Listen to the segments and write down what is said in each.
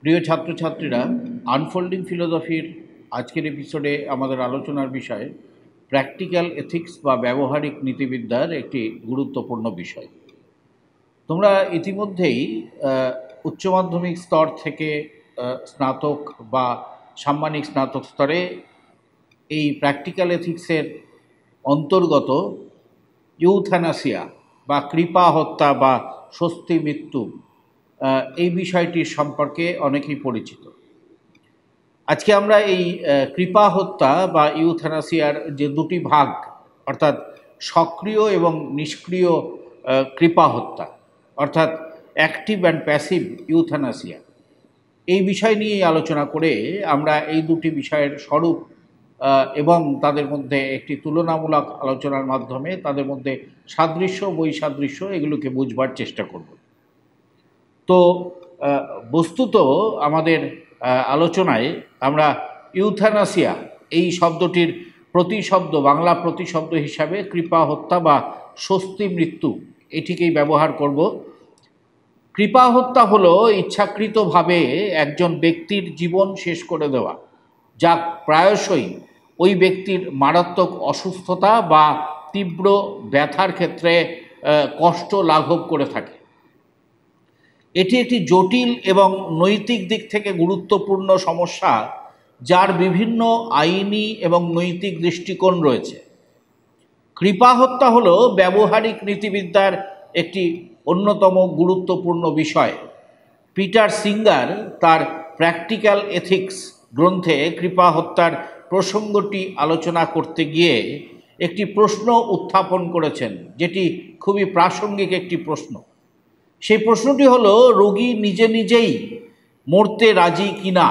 প্রিয় ছাত্রছাত্রীরা, আনফোল্ডিং ফিলোসফির আজকের এপিসোডে আমাদের আলোচনার বিষয় প্র্যাকটিক্যাল এথিক্স বা ব্যবহারিক নীতিবিদ্যার একটি গুরুত্বপূর্ণ বিষয়। তোমরা ইতিমধ্যেই উচ্চ মাধ্যমিক স্তর থেকে স্নাতক বা সাম্মানিক স্নাতক স্তরে এই প্র্যাকটিক্যাল এথিক্সের অন্তর্গত ইউথ্যানাসিয়া বা কৃপা হত্যা বা স্বস্তি মৃত্যু এই বিষয়টির সম্পর্কে অনেকেই পরিচিত। আজকে আমরা এই কৃপা হত্যা বা ইউথ্যানাসিয়ার যে দুটি ভাগ, অর্থাৎ সক্রিয় এবং নিষ্ক্রিয় কৃপা হত্যা, অর্থাৎ অ্যাক্টিভ অ্যান্ড প্যাসিভ ইউথ্যানাসিয়া, এই বিষয় নিয়েই আলোচনা করে আমরা এই দুটি বিষয়ের স্বরূপ এবং তাদের মধ্যে একটি তুলনামূলক আলোচনার মাধ্যমে তাদের মধ্যে সাদৃশ্য বৈসাদৃশ্য এগুলোকে বুঝবার চেষ্টা করব। তো বস্তুত আমাদের আলোচনায় আমরা ইউথ্যানাসিয়া এই শব্দটির প্রতিশব্দ, বাংলা প্রতিশব্দ হিসাবে কৃপা হত্যা বা স্বস্তি মৃত্যু এটিকেই ব্যবহার করব। কৃপা হত্যা হলো ইচ্ছাকৃতভাবে একজন ব্যক্তির জীবন শেষ করে দেওয়া, যা প্রায়শই ওই ব্যক্তির মারাত্মক অসুস্থতা বা তীব্র ব্যথার ক্ষেত্রে কষ্ট লাঘব করে থাকে। এটি একটি জটিল এবং নৈতিক দিক থেকে গুরুত্বপূর্ণ সমস্যা, যার বিভিন্ন আইনি এবং নৈতিক দৃষ্টিকোণ রয়েছে। কৃপা হত্যা হলো ব্যবহারিক নীতিবিদ্যার একটি অন্যতম গুরুত্বপূর্ণ বিষয়। পিটার সিঙ্গার তার প্র্যাকটিক্যাল এথিক্স গ্রন্থে কৃপা হত্যার প্রসঙ্গটি আলোচনা করতে গিয়ে একটি প্রশ্ন উত্থাপন করেছেন, যেটি খুবই প্রাসঙ্গিক একটি প্রশ্ন। সেই প্রশ্নটি হলো, রোগী নিজে নিজেই মরতে রাজি কিনা।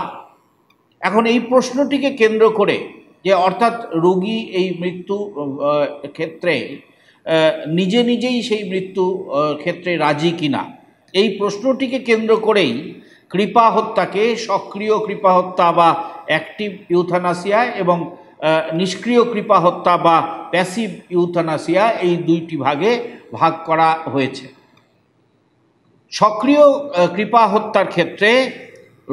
এখন এই প্রশ্নটিকে কেন্দ্র করে যে অর্থাৎ রোগী এই মৃত্যু ক্ষেত্রে নিজে নিজেই সেই মৃত্যু ক্ষেত্রে রাজি কিনা, এই প্রশ্নটিকে কেন্দ্র করেই কৃপা হত্যাকে সক্রিয় কৃপা হত্যা বা অ্যাক্টিভ ইউথ্যানাসিয়া এবং নিষ্ক্রিয় কৃপা হত্যা বা প্যাসিভ ইউথ্যানাসিয়া এই দুইটি ভাগে ভাগ করা হয়েছে। সক্রিয় কৃপা হত্যার ক্ষেত্রে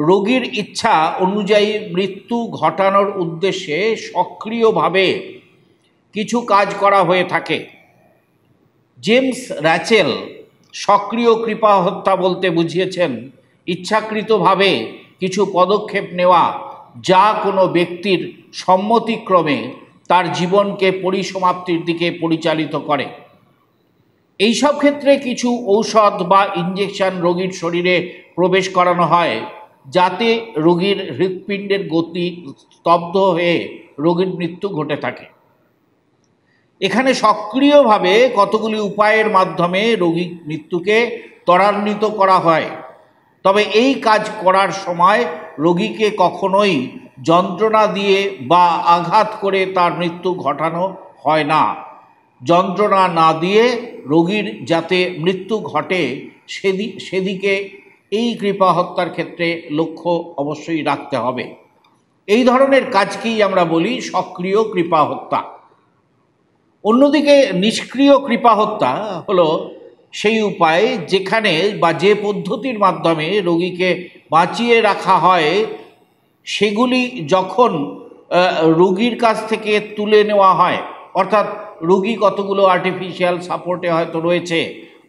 রোগীর ইচ্ছা অনুযায়ী মৃত্যু ঘটানোর উদ্দেশ্যে সক্রিয়ভাবে কিছু কাজ করা হয়ে থাকে। জেমস র্যাচেল সক্রিয় কৃপা হত্যা বলতে বুঝিয়েছেন ইচ্ছাকৃতভাবে কিছু পদক্ষেপ নেওয়া, যা কোনো ব্যক্তির সম্মতিক্রমে তার জীবনকে পরিসমাপ্তির দিকে পরিচালিত করে। এইসব ক্ষেত্রে কিছু ঔষধ বা ইনজেকশন রোগীর শরীরে প্রবেশ করানো হয়, যাতে রোগীর হৃৎপিণ্ডের গতি স্তব্ধ হয়ে রোগীর মৃত্যু ঘটে থাকে। এখানে সক্রিয়ভাবে কতগুলি উপায়ের মাধ্যমে রোগীর মৃত্যুকে ত্বরান্বিত করা হয়, তবে এই কাজ করার সময় রোগীকে কখনোই যন্ত্রণা দিয়ে বা আঘাত করে তার মৃত্যু ঘটানো হয় না। যন্ত্রণা না দিয়ে রোগীর যাতে মৃত্যু ঘটে সেদিকে এই কৃপা হত্যার ক্ষেত্রে লক্ষ্য অবশ্যই রাখতে হবে। এই ধরনের কাজকেই আমরা বলি সক্রিয় কৃপা হত্যা। অন্যদিকে নিষ্ক্রিয় কৃপা হত্যা হলো সেই উপায় যেখানে বা যে পদ্ধতির মাধ্যমে রোগীকে বাঁচিয়ে রাখা হয়, সেগুলি যখন রোগীর কাছ থেকে তুলে নেওয়া হয়, অর্থাৎ রোগী কতগুলো আর্টিফিশিয়াল সাপোর্টে হয়তো রয়েছে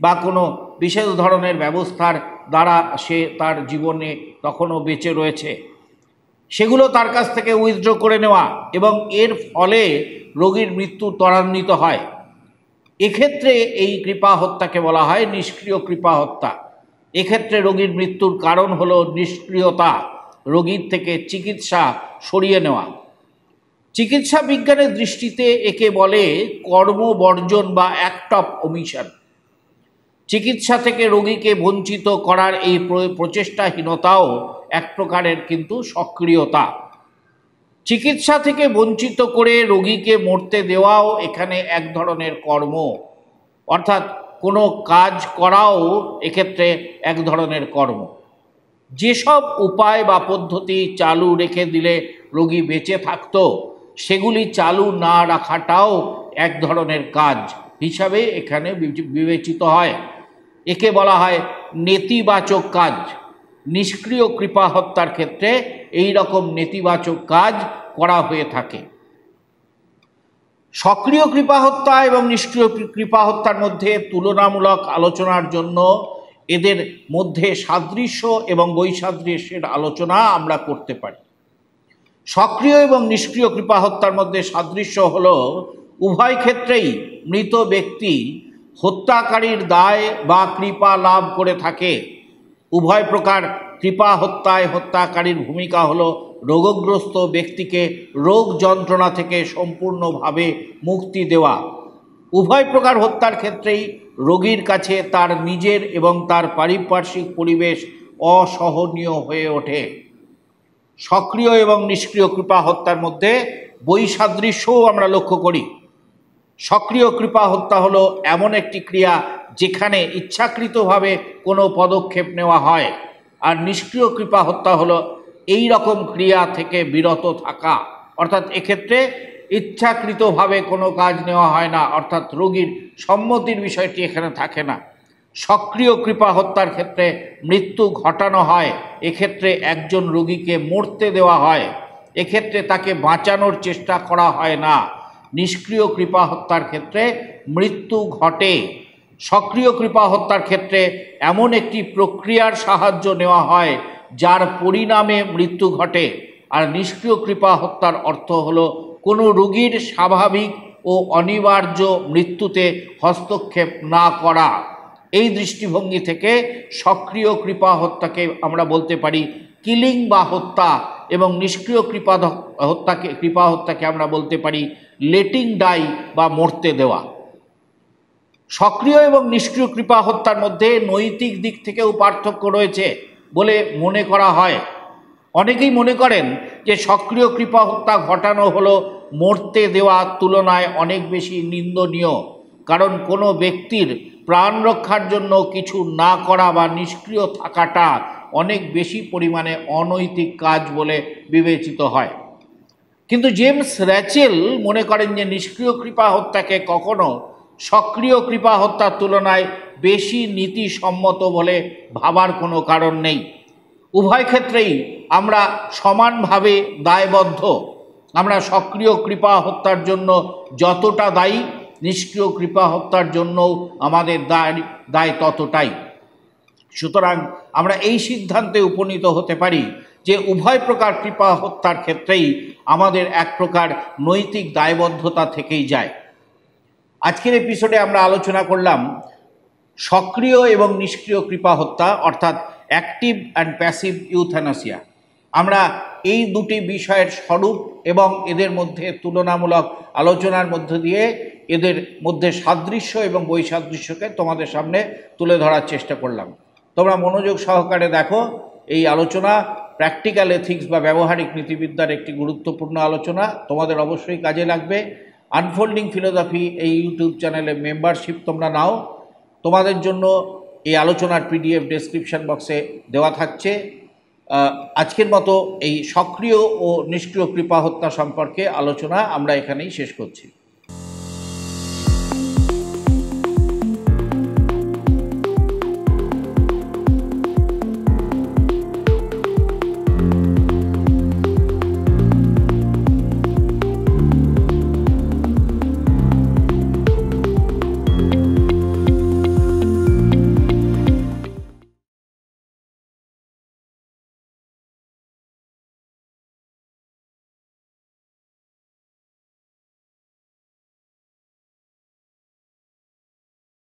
বা কোনো বিশেষ ধরনের ব্যবস্থার দ্বারা সে তার জীবনে তখনও বেঁচে রয়েছে, সেগুলো তার কাছ থেকে উইথড্র করে নেওয়া এবং এর ফলে রোগীর মৃত্যু ত্বরান্বিত হয়। এক্ষেত্রে এই কৃপা হত্যাকে বলা হয় নিষ্ক্রিয় কৃপা হত্যা। এক্ষেত্রে রোগীর মৃত্যুর কারণ হলো নিষ্ক্রিয়তা, রোগীর থেকে চিকিৎসা সরিয়ে নেওয়া। চিকিৎসা বিজ্ঞানের দৃষ্টিতে একে বলে কর্মবর্জন বা অ্যাক্ট অফ ওমিশন। চিকিৎসা থেকে রোগীকে বঞ্চিত করার এই প্রচেষ্টাহীনতাও এক প্রকারের কিন্তু সক্রিয়তা। চিকিৎসা থেকে বঞ্চিত করে রোগীকে মরতে দেওয়াও এখানে এক ধরনের কর্ম, অর্থাৎ কোনো কাজ করাও এক্ষেত্রে এক ধরনের কর্ম। যেসব উপায় বা পদ্ধতি চালু রেখে দিলে রোগী বেঁচে থাকতো, সেগুলি চালু না রাখাটাও এক ধরনের কাজ হিসাবে এখানে বিবেচিত হয়। একে বলা হয় নেতিবাচক কাজ। নিষ্ক্রিয় কৃপা হত্যার ক্ষেত্রে এই রকম নেতিবাচক কাজ করা হয়ে থাকে। সক্রিয় কৃপা হত্যা এবং নিষ্ক্রিয় কৃপা হত্যার মধ্যে তুলনামূলক আলোচনার জন্য এদের মধ্যে সাদৃশ্য এবং বৈসাদৃশ্যের আলোচনা আমরা করতে পারি। সক্রিয় এবং নিষ্ক্রিয় কৃপা হত্যার মধ্যে সাদৃশ্য হল উভয় ক্ষেত্রেই মৃত ব্যক্তি হত্যাকারীর দায় বা কৃপা লাভ করে থাকে। উভয় প্রকার কৃপা হত্যায় হত্যাকারীর ভূমিকা হল রোগগ্রস্ত ব্যক্তিকে রোগ যন্ত্রণা থেকে সম্পূর্ণভাবে মুক্তি দেওয়া। উভয় প্রকার হত্যার ক্ষেত্রেই রোগীর কাছে তার নিজের এবং তার পারিপার্শ্বিক পরিবেশ অসহনীয় হয়ে ওঠে। সক্রিয় এবং নিষ্ক্রিয় কৃপা হত্যার মধ্যে বৈসাদৃশ্যও আমরা লক্ষ্য করি। সক্রিয় কৃপা হত্যা হলো এমন একটি ক্রিয়া যেখানে ইচ্ছাকৃতভাবে কোনো পদক্ষেপ নেওয়া হয়, আর নিষ্ক্রিয় কৃপা হত্যা হলো এই রকম ক্রিয়া থেকে বিরত থাকা, অর্থাৎ এক্ষেত্রে ইচ্ছাকৃতভাবে কোনো কাজ নেওয়া হয় না, অর্থাৎ রোগীর সম্মতির বিষয়টি এখানে থাকে না। সক্রিয় কৃপা হত্যার ক্ষেত্রে মৃত্যু ঘটানো হয়, এক্ষেত্রে একজন রোগীকে মরতে দেওয়া হয়, এক্ষেত্রে তাকে বাঁচানোর চেষ্টা করা হয় না। নিষ্ক্রিয় কৃপা হত্যার ক্ষেত্রে মৃত্যু ঘটে। সক্রিয় কৃপা হত্যার ক্ষেত্রে এমন একটি প্রক্রিয়ার সাহায্য নেওয়া হয় যার পরিণামে মৃত্যু ঘটে, আর নিষ্ক্রিয় কৃপা হত্যার অর্থ হলো কোনো রোগীর স্বাভাবিক ও অনিবার্য মৃত্যুতে হস্তক্ষেপ না করা। এই দৃষ্টিভঙ্গি থেকে সক্রিয় কৃপা হত্যাকে আমরা বলতে পারি কিলিং বা হত্যা, এবং নিষ্ক্রিয় কৃপা হত্যাকে আমরা বলতে পারি লেটিং ডাই বা মরতে দেওয়া। সক্রিয় এবং নিষ্ক্রিয় কৃপা হত্যার মধ্যে নৈতিক দিক থেকেও পার্থক্য রয়েছে বলে মনে করা হয়। অনেকেই মনে করেন যে সক্রিয় কৃপা হত্যা ঘটানো হলো মরতে দেওয়ার তুলনায় অনেক বেশি নিন্দনীয়, কারণ কোনো ব্যক্তির প্রাণ রক্ষার জন্য কিছু না করা বা নিষ্ক্রিয় থাকাটা অনেক বেশি পরিমাণে অনৈতিক কাজ বলে বিবেচিত হয়। কিন্তু জেমস র্যাচেল মনে করেন যে নিষ্ক্রিয় কৃপা হত্যাকে কখনো সক্রিয় কৃপা হত্যার তুলনায় বেশি নীতিসম্মত বলে ভাবার কোনো কারণ নেই। উভয় ক্ষেত্রেই আমরা সমানভাবে দায়বদ্ধ। আমরা সক্রিয় কৃপা হত্যার জন্য যতটা দায়ী, নিষ্ক্রিয় কৃপা হত্যার জন্যও আমাদের দায় ততটাই। সুতরাং আমরা এই সিদ্ধান্তে উপনীত হতে পারি যে উভয় প্রকার কৃপা হত্যার ক্ষেত্রেই আমাদের এক প্রকার নৈতিক দায়বদ্ধতা থেকেই যায়। আজকের এপিসোডে আমরা আলোচনা করলাম সক্রিয় এবং নিষ্ক্রিয় কৃপা হত্যা, অর্থাৎ অ্যাক্টিভ অ্যান্ড প্যাসিভ ইউথ্যানাসিয়া। আমরা এই দুটি বিষয়ের স্বরূপ এবং এদের মধ্যে তুলনামূলক আলোচনার মধ্য দিয়ে এদের মধ্যে সাদৃশ্য এবং বৈসাদৃশ্যকে তোমাদের সামনে তুলে ধরার চেষ্টা করলাম। তোমরা মনোযোগ সহকারে দেখো। এই আলোচনা প্র্যাকটিক্যাল এথিক্স বা ব্যবহারিক নীতিবিদ্যার একটি গুরুত্বপূর্ণ আলোচনা, তোমাদের অবশ্যই কাজে লাগবে। আনফোল্ডিং ফিলোসফি এই ইউটিউব চ্যানেলে মেম্বারশিপ তোমরা নাও। তোমাদের জন্য এই আলোচনার পিডিএফ ডেসক্রিপশন বক্সে দেওয়া থাকছে। আজকের মতো এই সক্রিয় ও নিষ্ক্রিয় কৃপা হত্যা সম্পর্কে আলোচনা আমরা এখানেই শেষ করছি।